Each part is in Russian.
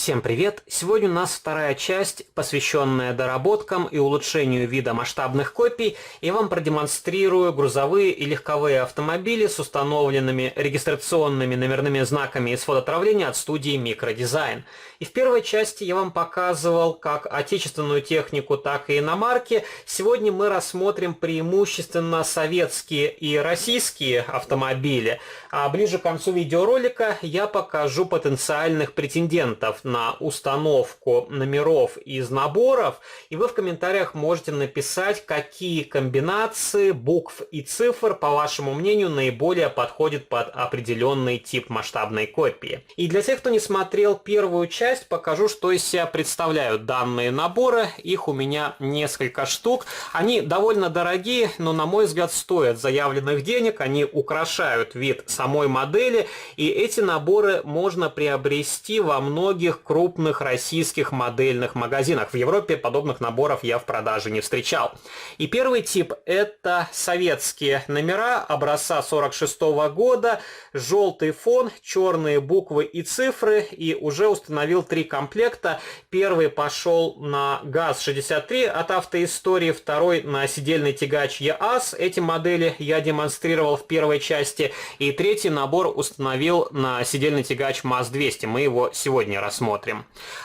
Всем привет! Сегодня у нас вторая часть, посвященная доработкам и улучшению вида масштабных копий. Я вам продемонстрирую грузовые и легковые автомобили с установленными регистрационными номерными знаками из фототравления от студии Microdesign. И в первой части я вам показывал как отечественную технику, так и иномарки. Сегодня мы рассмотрим преимущественно советские и российские автомобили. А ближе к концу видеоролика я покажу потенциальных претендентов на установку номеров из наборов, и вы в комментариях можете написать, какие комбинации букв и цифр, по вашему мнению, наиболее подходят под определенный тип масштабной копии. И для тех, кто не смотрел первую часть, покажу, что из себя представляют данные наборы. Их у меня несколько штук. Они довольно дорогие, но, на мой взгляд, стоят заявленных денег. Они украшают вид самой модели, и эти наборы можно приобрести во многих крупных российских модельных магазинах. В Европе подобных наборов я в продаже не встречал. И первый тип — это советские номера образца 46 года, желтый фон, черные буквы и цифры, и уже установил 3 комплекта. Первый пошел на ГАЗ-63 от Автоистории, второй на сидельный тягач ЕАЗ. Эти модели я демонстрировал в первой части, и третий набор установил на сидельный тягач МАЗ-200. Мы его сегодня рассмотрим.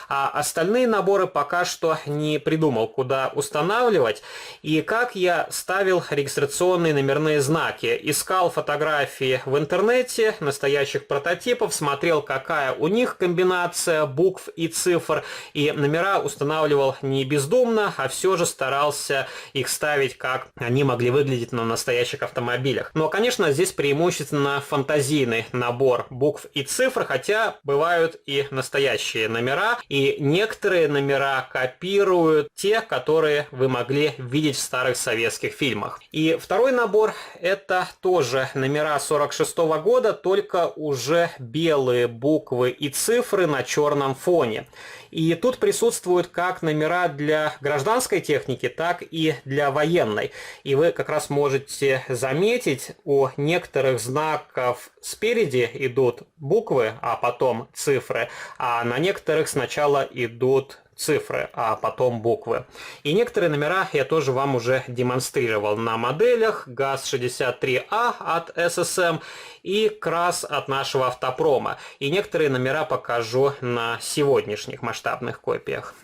А остальные наборы пока что не придумал, куда устанавливать и как я ставил регистрационные номерные знаки. Искал фотографии в интернете настоящих прототипов, смотрел, какая у них комбинация букв и цифр, и номера устанавливал не бездумно, а все же старался их ставить, как они могли выглядеть на настоящих автомобилях. Но, конечно, здесь преимущественно фантазийный набор букв и цифр, хотя бывают и настоящие номера, и некоторые номера копируют те, которые вы могли видеть в старых советских фильмах. И второй набор — это тоже номера 46 года, только уже белые буквы и цифры на черном фоне. И тут присутствуют как номера для гражданской техники, так и для военной. И вы как раз можете заметить, у некоторых знаков спереди идут буквы, а потом цифры, а на некоторых сначала идут цифры, а потом буквы. И некоторые номера я тоже вам уже демонстрировал на моделях ГАЗ-63А от ССМ и КРАС от нашего автопрома. И некоторые номера покажу на сегодняшних масштабных копиях.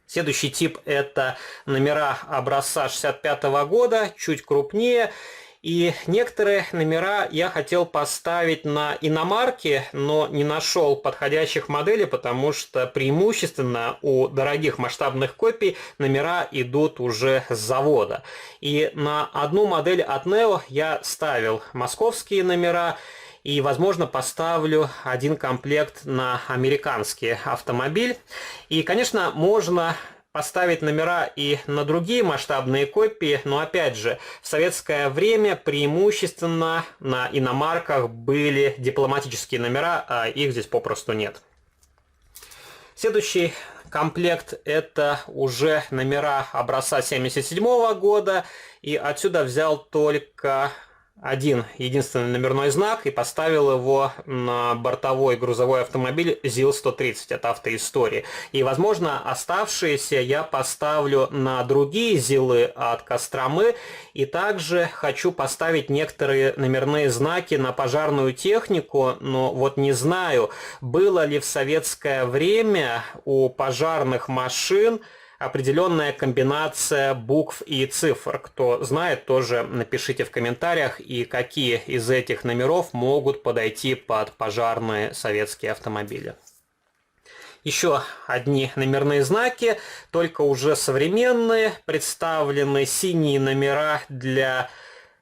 Следующий тип — это номера образца 65 года, чуть крупнее. И некоторые номера я хотел поставить на иномарки, но не нашел подходящих моделей, потому что преимущественно у дорогих масштабных копий номера идут уже с завода. И на одну модель от NEO я ставил московские номера, и, возможно, поставлю один комплект на американский автомобиль. И, конечно, можно поставить номера и на другие масштабные копии, но опять же, в советское время преимущественно на иномарках были дипломатические номера, а их здесь попросту нет. Следующий комплект — это уже номера образца 1977 года, и отсюда взял только один единственный номерной знак и поставил его на бортовой грузовой автомобиль ЗИЛ-130 от Автоистории. И, возможно, оставшиеся я поставлю на другие ЗИЛы от Костромы. И также хочу поставить некоторые номерные знаки на пожарную технику, но вот не знаю, было ли в советское время у пожарных машин определенная комбинация букв и цифр. Кто знает, тоже напишите в комментариях, и какие из этих номеров могут подойти под пожарные советские автомобили. Еще одни номерные знаки, только уже современные. Представлены синие номера для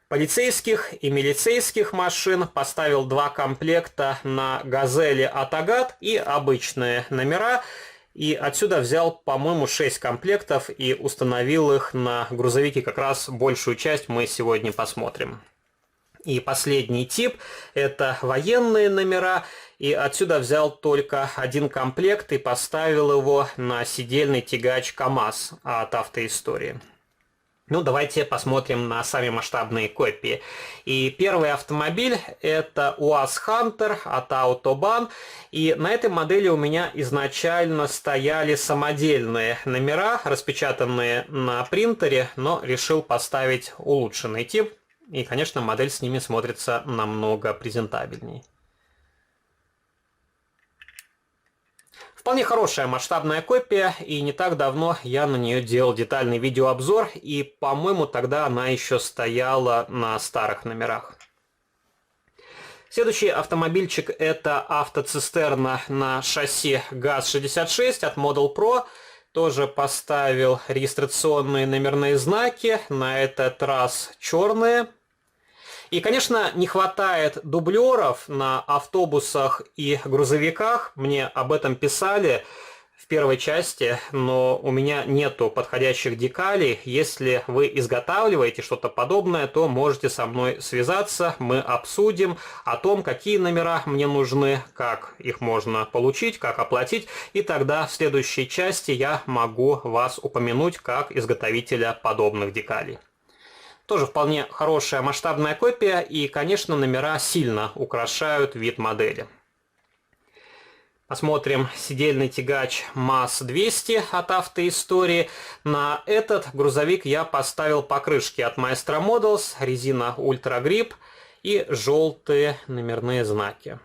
полицейских и милицейских машин. Поставил 2 комплекта на «Газели» от «Агат» и обычные номера. И отсюда взял, по-моему, 6 комплектов и установил их на грузовики. Как раз большую часть мы сегодня посмотрим. И последний тип — это военные номера. И отсюда взял только один комплект и поставил его на сидельный тягач КАМАЗ от Автоистории. Ну, давайте посмотрим на сами масштабные копии. И первый автомобиль — это УАЗ Хантер от Автобан. И на этой модели у меня изначально стояли самодельные номера, распечатанные на принтере, но решил поставить улучшенный тип. И, конечно, модель с ними смотрится намного презентабельней. Вполне хорошая масштабная копия, и не так давно я на нее делал детальный видеообзор, и, по-моему, тогда она еще стояла на старых номерах. Следующий автомобильчик — это автоцистерна на шасси ГАЗ-66 от Model Pro. Тоже поставил регистрационные номерные знаки, на этот раз черные. И, конечно, не хватает дублеров на автобусах и грузовиках. Мне об этом писали в первой части, но у меня нету подходящих декалей. Если вы изготавливаете что-то подобное, то можете со мной связаться. Мы обсудим о том, какие номера мне нужны, как их можно получить, как оплатить. И тогда в следующей части я могу вас упомянуть как изготовителя подобных декалей. Тоже вполне хорошая масштабная копия, и, конечно, номера сильно украшают вид модели. Посмотрим сидельный тягач МАЗ-200 от Автоистории. На этот грузовик я поставил покрышки от Maestro Models, резина Ultra Grip и желтые номерные знаки.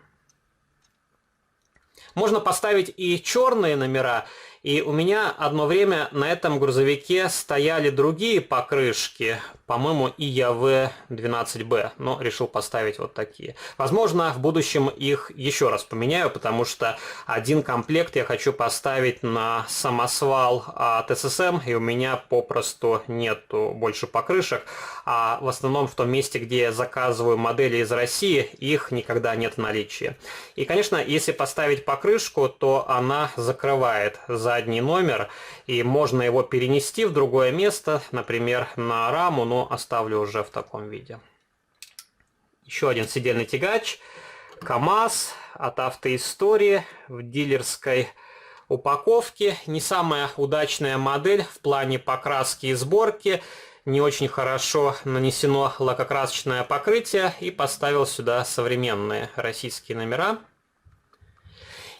Можно поставить и черные номера, и у меня одно время на этом грузовике стояли другие покрышки, по-моему, ИЯВ-12Б, но решил поставить вот такие. Возможно, в будущем их еще раз поменяю, потому что один комплект я хочу поставить на самосвал от ССМ, и у меня попросту нету больше покрышек, а в основном в том месте, где я заказываю модели из России, их никогда нет в наличии. И, конечно, если поставить покрышку, то она закрывает задний номер, и можно его перенести в другое место, например, на раму, но оставлю уже в таком виде. Еще один сидельный тягач КАМАЗ от Автоистории в дилерской упаковке. Не самая удачная модель в плане покраски и сборки. Не очень хорошо нанесено лакокрасочное покрытие, и поставил сюда современные российские номера.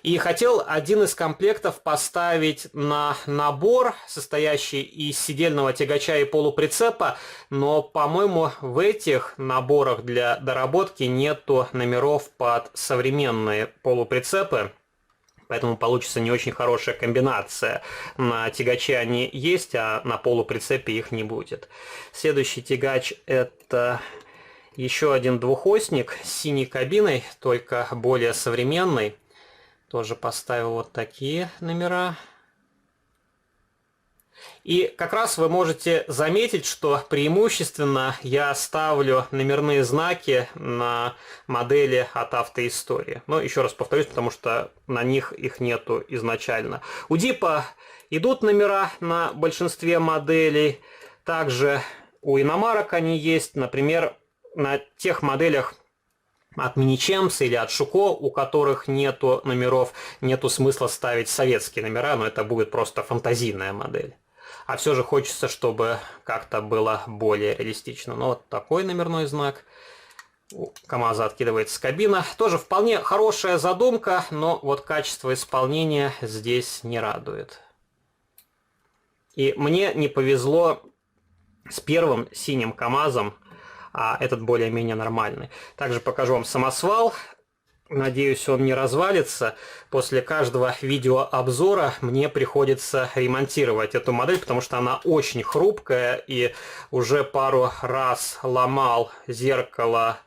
И хотел один из комплектов поставить на набор, состоящий из сидельного тягача и полуприцепа, но, по-моему, в этих наборах для доработки нету номеров под современные полуприцепы. Поэтому получится не очень хорошая комбинация. На тягаче они есть, а на полуприцепе их не будет. Следующий тягач — это еще один двухосник с синей кабиной, только более современный. Тоже поставил вот такие номера. И как раз вы можете заметить, что преимущественно я ставлю номерные знаки на модели от Автоистории. Но еще раз повторюсь, потому что на них их нету изначально. У Дипа идут номера на большинстве моделей. Также у иномарок они есть. Например, на тех моделях от Миничемс или от Шуко, у которых нету номеров, нету смысла ставить советские номера, но это будет просто фантазийная модель. А все же хочется, чтобы как-то было более реалистично. Ну, вот такой номерной знак. У КамАЗа откидывается кабина. Тоже вполне хорошая задумка, но вот качество исполнения здесь не радует. И мне не повезло с первым синим КамАЗом, а этот более-менее нормальный. Также покажу вам самосвал. Надеюсь, он не развалится. После каждого видеообзора мне приходится ремонтировать эту модель, потому что она очень хрупкая, и уже пару раз ломал зеркало,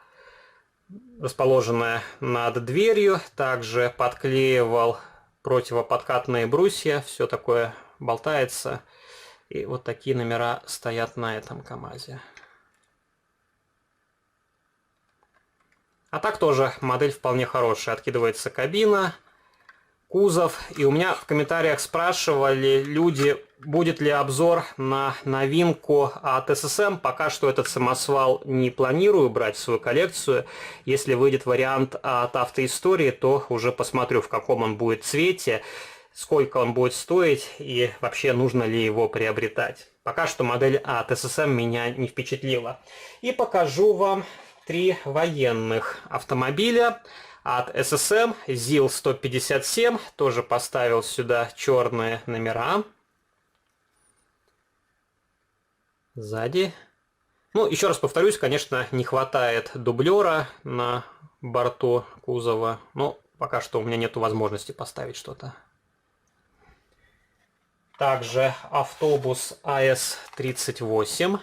расположенное над дверью. Также подклеивал противоподкатные брусья. Все такое болтается. И вот такие номера стоят на этом КамАЗе. А так тоже модель вполне хорошая. Откидывается кабина, кузов. И у меня в комментариях спрашивали люди, будет ли обзор на новинку от ССМ. Пока что этот самосвал не планирую брать в свою коллекцию. Если выйдет вариант от Автоистории, то уже посмотрю, в каком он будет цвете. сколько он будет стоить и вообще нужно ли его приобретать. Пока что модель от SSM меня не впечатлила. И покажу вам 3 военных автомобиля от SSM. ЗИЛ-157, тоже поставил сюда черные номера. Сзади. Ну, еще раз повторюсь, конечно, не хватает дублера на борту кузова, но пока что у меня нет возможности поставить что-то. Также автобус АС-38.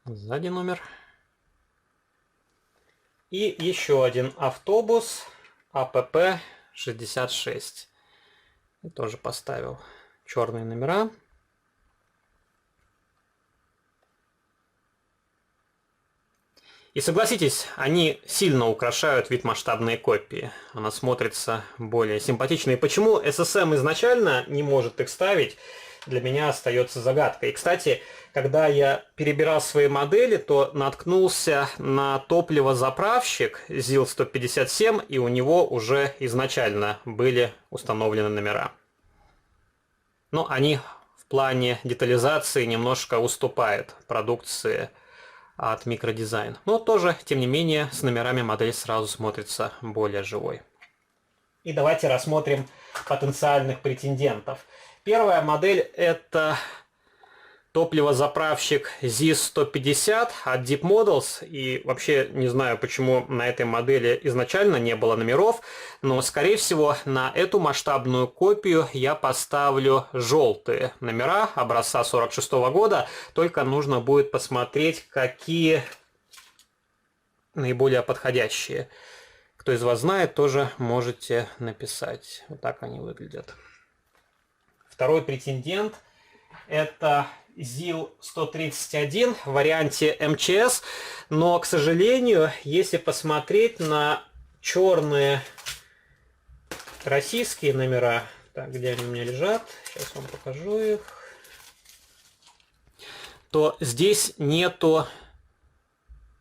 Сзади номер. И еще один автобус АПП-66. И тоже поставил черные номера. И согласитесь, они сильно украшают вид масштабной копии. Она смотрится более симпатично. И почему SSM изначально не может их ставить, для меня остается загадкой. И, кстати, когда я перебирал свои модели, то наткнулся на топливозаправщик ЗИЛ-157, и у него уже изначально были установлены номера. Но они в плане детализации немножко уступают продукции от Микродизайн. Но тоже, тем не менее, с номерами модель сразу смотрится более живой. И давайте рассмотрим потенциальных претендентов. Первая модель — это топливозаправщик ZIS-150 от Deep Models. И вообще не знаю, почему на этой модели изначально не было номеров, но, скорее всего, на эту масштабную копию я поставлю желтые номера образца 46 года. Только нужно будет посмотреть, какие наиболее подходящие. Кто из вас знает, тоже можете написать. Вот так они выглядят. Второй претендент — это ЗИЛ-131 в варианте МЧС, но, к сожалению, если посмотреть на черные российские номера, так, где они у меня лежат, сейчас вам покажу их, то здесь нету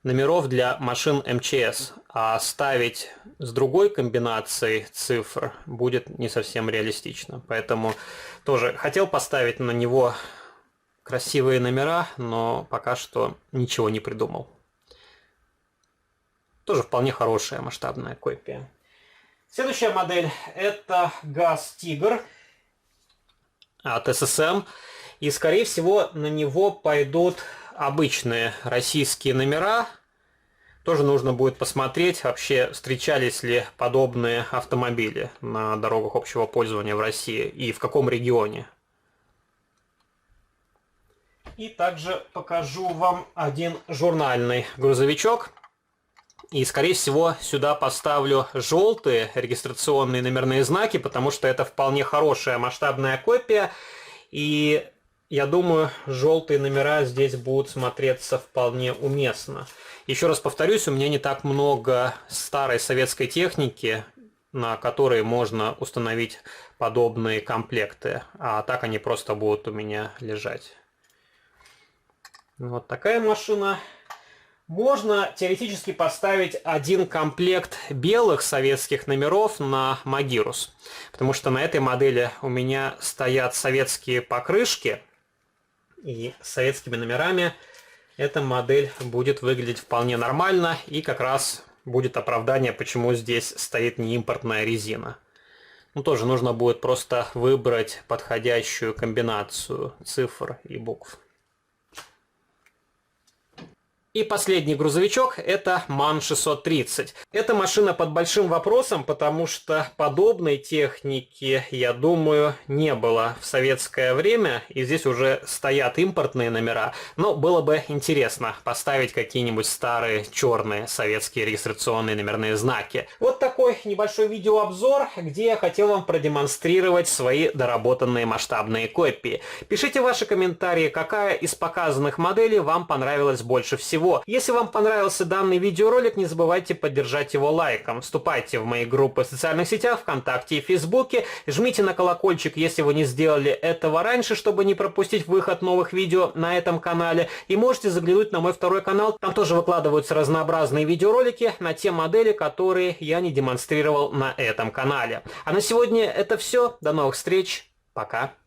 номеров для машин МЧС, а ставить с другой комбинацией цифр будет не совсем реалистично. Поэтому тоже хотел поставить на него красивые номера, но пока что ничего не придумал. Тоже вполне хорошая масштабная копия. Следующая модель — это ГАЗ-Тигр от SSM. И, скорее всего, на него пойдут обычные российские номера. Тоже нужно будет посмотреть, вообще встречались ли подобные автомобили на дорогах общего пользования в России и в каком регионе. И также покажу вам один журнальный грузовичок. И, скорее всего, сюда поставлю желтые регистрационные номерные знаки, потому что это вполне хорошая масштабная копия. И я думаю, желтые номера здесь будут смотреться вполне уместно. Еще раз повторюсь, у меня не так много старой советской техники, на которой можно установить подобные комплекты. А так они просто будут у меня лежать. Вот такая машина. Можно теоретически поставить один комплект белых советских номеров на Магирус. Потому что на этой модели у меня стоят советские покрышки. И с советскими номерами эта модель будет выглядеть вполне нормально. И как раз будет оправдание, почему здесь стоит не импортная резина. Ну, тоже нужно будет просто выбрать подходящую комбинацию цифр и букв. И последний грузовичок — это МАН-630. Эта машина под большим вопросом, потому что подобной техники, я думаю, не было в советское время. И здесь уже стоят импортные номера. Но было бы интересно поставить какие-нибудь старые черные советские регистрационные номерные знаки. Вот такой небольшой видеообзор, где я хотел вам продемонстрировать свои доработанные масштабные копии. Пишите ваши комментарии, какая из показанных моделей вам понравилась больше всего. всего. Если вам понравился данный видеоролик, не забывайте поддержать его лайком. Вступайте в мои группы в социальных сетях, ВКонтакте и Фейсбуке. Жмите на колокольчик, если вы не сделали этого раньше, чтобы не пропустить выход новых видео на этом канале. И можете заглянуть на мой второй канал. Там тоже выкладываются разнообразные видеоролики на те модели, которые я не демонстрировал на этом канале. А на сегодня это все. До новых встреч. Пока.